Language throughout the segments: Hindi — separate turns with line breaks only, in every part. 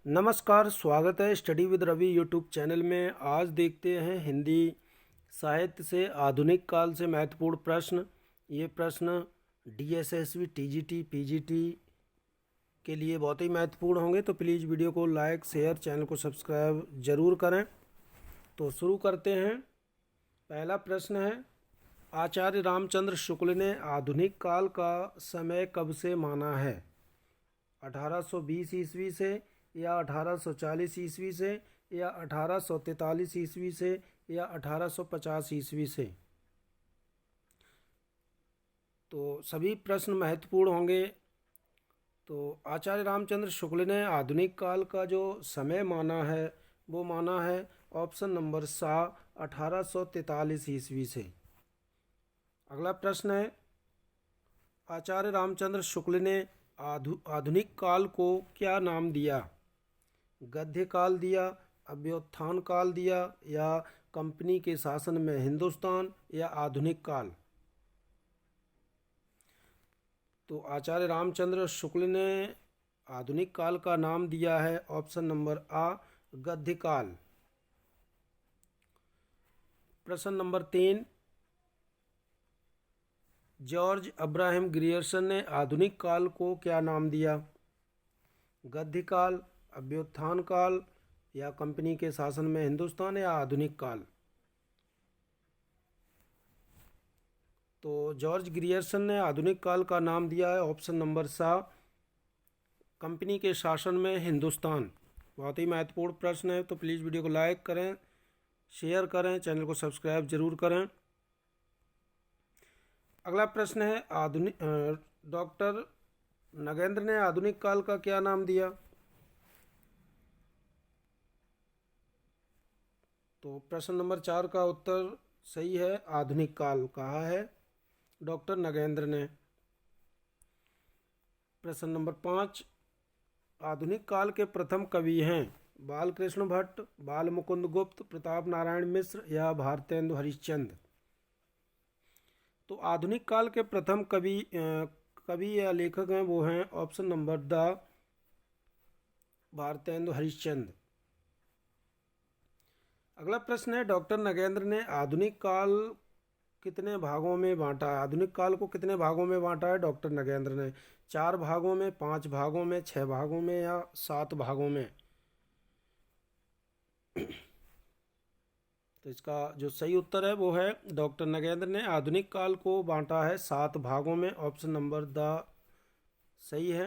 नमस्कार, स्वागत है study with Ravi YouTube channel में। आज देखते हैं हिंदी साहित्य से आधुनिक काल से महत्वपूर्ण प्रश्न। ये प्रश्न डीएसएसबी, टीजीटी, पीजीटी के लिए बहुत ही महत्वपूर्ण होंगे, तो प्लीज़ वीडियो को लाइक, शेयर, चैनल को सब्सक्राइब जरूर करें। तो शुरू करते हैं। पहला प्रश्न है, आचार्य रामचंद्र शुक्ल ने आधुनिक काल का समय कब से माना है? 1820 ईस्वी से, या 1840 ईस्वी से, या 1843 ईस्वी से, या 1850 ईस्वी से? तो सभी प्रश्न महत्वपूर्ण होंगे। तो आचार्य रामचंद्र शुक्ल ने आधुनिक काल का जो समय माना है वो माना है ऑप्शन नंबर सा 1843 ईस्वी से। अगला प्रश्न है, आचार्य रामचंद्र शुक्ल ने आधुनिक काल को क्या नाम दिया? गद्य काल दिया, अभ्युत्थान काल दिया, या कंपनी के शासन में हिंदुस्तान, या आधुनिक काल? तो आचार्य रामचंद्र शुक्ल ने आधुनिक काल का नाम दिया है ऑप्शन नंबर आ, गद्य काल। प्रश्न नंबर 3, जॉर्ज अब्राहम ग्रियर्सन ने आधुनिक काल को क्या नाम दिया? गद्य काल, अभ्युत्थान काल, या कंपनी के शासन में हिंदुस्तान, या आधुनिक काल? तो जॉर्ज ग्रियर्सन ने आधुनिक काल का नाम दिया है ऑप्शन नंबर सा, कंपनी के शासन में हिंदुस्तान। बहुत ही महत्वपूर्ण प्रश्न है, तो प्लीज़ वीडियो को लाइक करें, शेयर करें, चैनल को सब्सक्राइब जरूर करें। अगला प्रश्न है, डॉक्टर नगेंद्र ने आधुनिक काल का क्या नाम दिया? तो प्रश्न नंबर 4 का उत्तर सही है, आधुनिक काल कहा है डॉक्टर नगेंद्र ने। प्रश्न नंबर 5, आधुनिक काल के प्रथम कवि हैं बालकृष्ण भट्ट, बाल मुकुंद गुप्त, प्रताप नारायण मिश्र, या भारतेंदु हरिश्चंद्र? तो आधुनिक काल के प्रथम कवि या लेखक हैं वो हैं option number the Bharatendu Harishchandra. अगला प्रश्न है, डॉक्टर नगेंद्र ने आधुनिक काल कितने भागों में बांटा है? आधुनिक काल को कितने भागों में बांटा है डॉक्टर नगेंद्र ने? 4 भागों में, 5 भागों में, 6 भागों में, या 7 भागों में? तो इसका जो सही उत्तर है वो है डॉक्टर नगेंद्र ने आधुनिक काल को बांटा है 7 भागों में। ऑप्शन नंबर द सही है।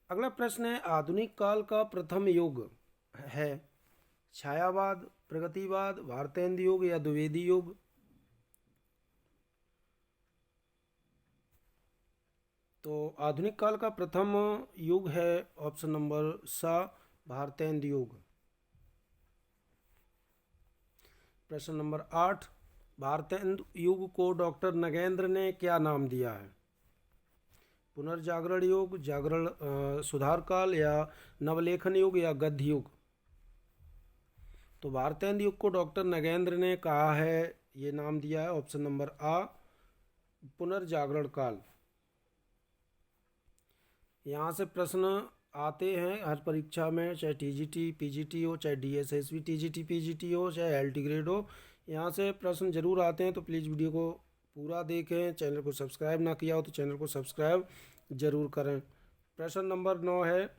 अगला प्रश्न है, आधुनिक काल का प्रथम युग है छायावाद, प्रगतिवाद, भारतेंदु युग, या द्विवेदी युग? तो आधुनिक काल का प्रथम युग है ऑप्शन नंबर सा, भारतेंदु युग। प्रश्न नंबर 8, भारतेंदु युग को डॉक्टर नगेंद्र ने क्या नाम दिया है? पुनर्जागरण युग, जागरण सुधार काल, या नवलेखन युग, या गद्य युग? तो भारतेंदु युग को डॉक्टर नगेंद्र ने कहा है, ये नाम दिया है ऑप्शन नंबर आ, पुनर्जागरण काल। यहाँ से प्रश्न आते हैं हर परीक्षा में, चाहे टीजीटी पीजीटी हो, चाहे डीएसएसबी टीजीटी पीजीटी हो, चाहे एलटी ग्रेड हो, यहाँ से प्रश्न जरूर आते हैं। तो प्लीज़ वीडियो को पूरा देखें। चैनल को सब्सक्राइब ना किया हो तो चैनल को सब्सक्राइब जरूर करें। प्रश्न नंबर 9 है,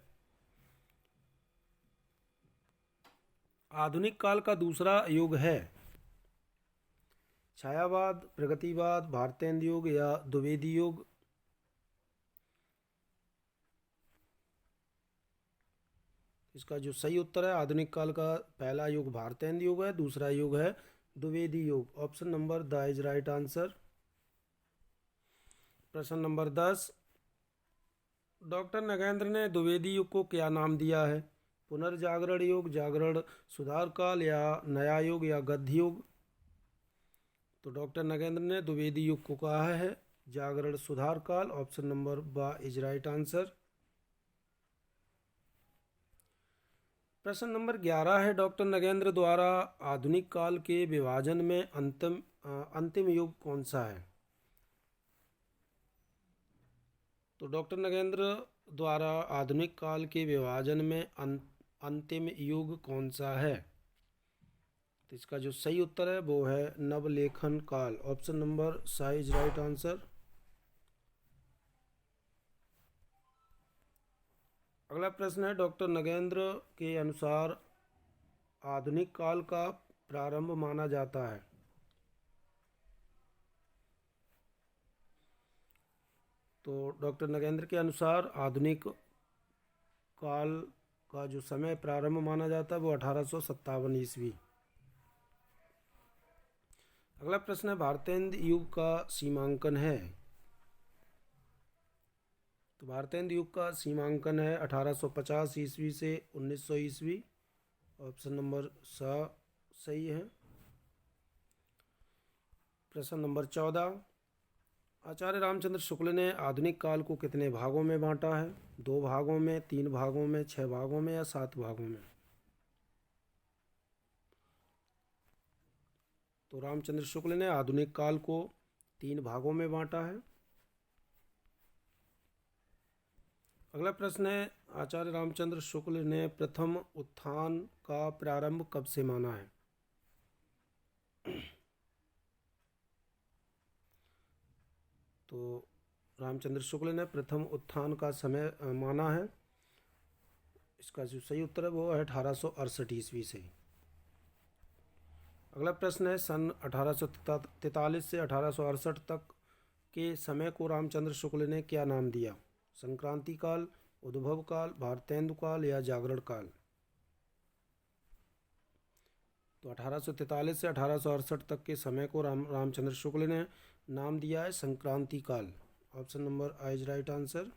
आधुनिक काल का दूसरा युग है छायावाद, प्रगतिवाद, भारतेंदु युग, या द्विवेदी युग? इसका जो सही उत्तर है, आधुनिक काल का पहला युग भारतेंदु युग है, दूसरा युग है द्विवेदी युग। Option number the is right answer. प्रश्न नंबर 10, डॉक्टर नगेंद्र ने द्विवेदी युग को क्या नाम दिया है? पुनर्जागरण युग, जागरण सुधार काल, या नया युग, या गद्य युग? तो डॉक्टर नगेंद्र ने द्विवेदी युग को कहा है जागरण सुधार काल। ऑप्शन नंबर बा इज राइट आंसर। प्रश्न नंबर 11 है, डॉक्टर नगेंद्र द्वारा आधुनिक काल के विभाजन में अंतिम युग कौन सा है? तो डॉक्टर नगेंद्र द्वारा आधुनिक काल के विभाजन में अंतिम युग कौन सा है? तो इसका जो सही उत्तर है वो है नवलेखन काल। ऑप्शन नंबर सा इज राइट आंसर। अगला प्रश्न है, डॉक्टर नगेंद्र के अनुसार आधुनिक काल का प्रारंभ माना जाता है। तो डॉक्टर नगेंद्र के अनुसार आधुनिक काल का जो समय प्रारंभ माना जाता है वो 1857 ईस्वी। अगला प्रश्न है, भारतेंदु युग का सीमांकन है। तो भारतेंदु युग का सीमांकन है 1850 ईस्वी से 1900 ईस्वी। ऑप्शन नंबर सा सही है। प्रश्न नंबर 14, आचार्य रामचंद्र शुक्ल ने आधुनिक काल को कितने भागों में बांटा है? 2 भागों में, 3 भागों में, 6 भागों में या 7 भागों में? तो रामचंद्र शुक्ल ने आधुनिक काल को 3 भागों में बांटा है। अगला प्रश्न है, आचार्य रामचंद्र शुक्ल ने प्रथम उत्थान का प्रारंभ कब से माना है? तो रामचंद्र शुक्ल ने प्रथम उत्थान का समय माना है। इसका जो सही उत्तर है वो है 1868 ईस्वी से। अगला प्रश्न है, सन 1843 से 1868 तक के समय को रामचंद्र शुक्ल ने क्या नाम दिया? संक्रांति काल, उद्भव काल, भारतेंदु काल या जागरण काल? तो 1843 से 1868 तक के समय को रामचंद्र शुक्ल ने नाम दिया है संक्रांति काल। Option number I is right answer.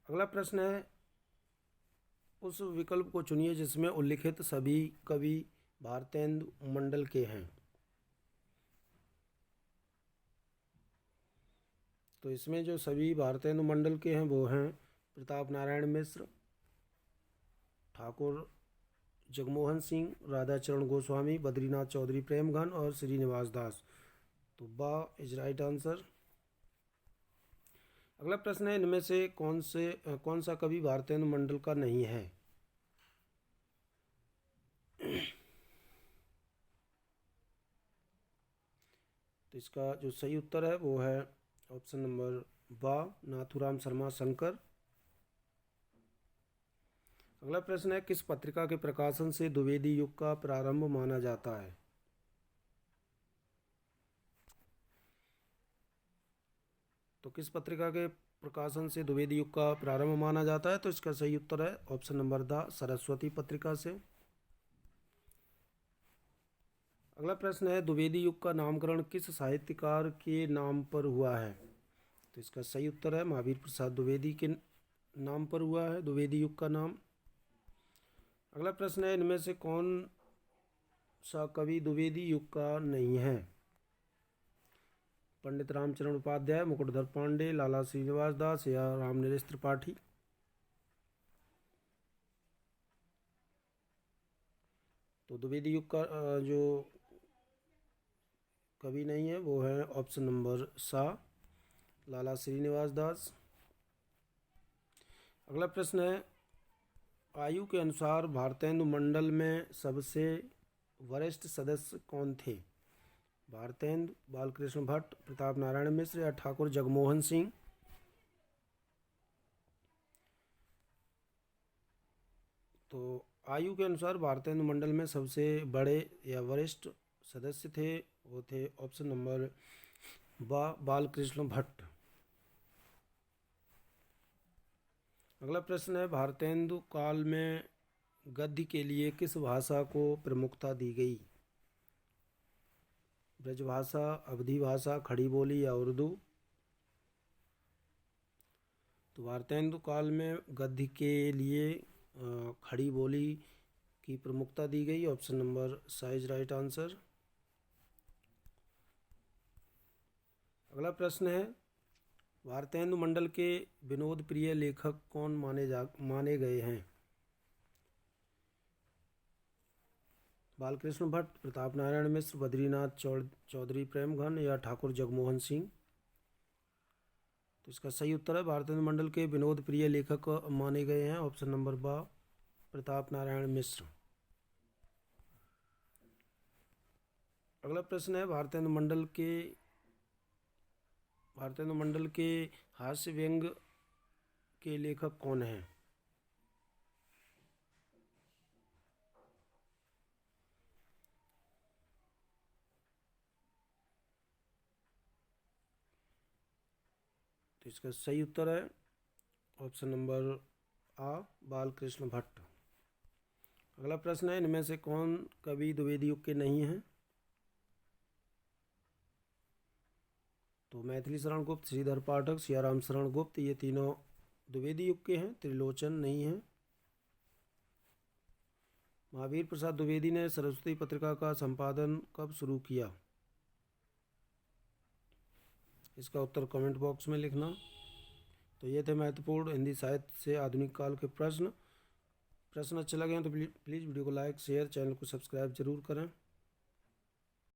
अगला प्रश्न है, उस विकल्प को चुनिए जिसमें उल्लिखित सभी कवि भारतेंदु मंडल के हैं। तो इसमें जो सभी भारतेंदु मंडल के हैं वो हैं प्रताप नारायण मिश्र, ठाकुर जगमोहन सिंह, राधाचरण गोस्वामी, बद्रीनाथ चौधरी प्रेमघन और श्रीनिवास दास। तो बा इज राइट आंसर। अगला प्रश्न है, इनमें से कौन सा कवि भारतेंदु मंडल का नहीं है? तो इसका जो सही उत्तर है वो है ऑप्शन नंबर बा, नाथूराम शर्मा शंकर। अगला प्रश्न है, किस पत्रिका के प्रकाशन से द्विवेदी युग का प्रारंभ माना जाता है? तो किस पत्रिका के प्रकाशन से द्विवेदी युग का प्रारंभ माना जाता है? तो इसका सही उत्तर है ऑप्शन नंबर द सरस्वती पत्रिका से। अगला प्रश्न है, द्विवेदी युग का नामकरण किस साहित्यकार के नाम पर हुआ है? तो इसका सही उत्तर है महावीर प्रसाद द्विवेदी के नाम पर हुआ है द्विवेदी युग का नाम। अगला प्रश्न है, इनमें से कौन सा कवि द्विवेदी युग का नहीं है? पंडित रामचरण उपाध्याय, मुकुटधर पांडे, लाला श्रीनिवास दास या रामनरेश त्रिपाठी? तो द्विवेदी युग का जो कवि नहीं है वो है ऑप्शन नंबर सा, लाला श्रीनिवास दास। अगला प्रश्न है, आयु के अनुसार भारतेंदु मंडल में सबसे वरिष्ठ सदस्य कौन थे? भारतेंदु, बालकृष्ण भट्ट, प्रताप नारायण मिश्र या ठाकुर जगमोहन सिंह? तो आयु के अनुसार भारतेंदु मंडल में सबसे बड़े या वरिष्ठ सदस्य थे वो थे ऑप्शन नंबर बालकृष्ण भट्ट। अगला प्रश्न है, भारतेंदु काल में गद्य के लिए किस भाषा को प्रमुखता दी गई? ब्रजभाषा, अवधी भाषा, खड़ी बोली या उर्दू? तो भारतेंदु काल में गद्य के लिए खड़ी बोली की प्रमुखता दी गई। ऑप्शन नंबर सा इज राइट आंसर। अगला प्रश्न है, भारतेंदु मंडल के विनोद प्रिय लेखक कौन माने गए हैं? बालकृष्ण भट्ट, प्रताप नारायण मिश्र, बद्रीनाथ चौधरी प्रेमघन या ठाकुर जगमोहन सिंह? तो इसका सही उत्तर है भारतेंदु मंडल के विनोद प्रिय लेखक माने गए हैं। ऑप्शन नंबर बा प्रताप नारायण मिश्र। अगला प्रश्न है भारतेंदु मंडल के हास्य व्यंग के लेखक कौन हैं? तो इसका सही उत्तर है ऑप्शन नंबर आ बालकृष्ण भट्ट। अगला प्रश्न है इनमें से कौन कवि द्विवेदी युग के नहीं हैं? तो मैथिली शरण गुप्त, श्रीधर पाठक, सियाराम शरण गुप्त, ये तीनों द्विवेदी युग के हैं। त्रिलोचन नहीं है। महावीर प्रसाद द्विवेदी ने सरस्वती पत्रिका का संपादन कब शुरू किया? इसका उत्तर कमेंट बॉक्स में लिखना। तो ये थे महत्वपूर्ण हिंदी साहित्य से आधुनिक काल के प्रश्न अच्छे लगे हैं तो प्लीज़ वीडियो को लाइक शेयर, चैनल को सब्सक्राइब जरूर करें।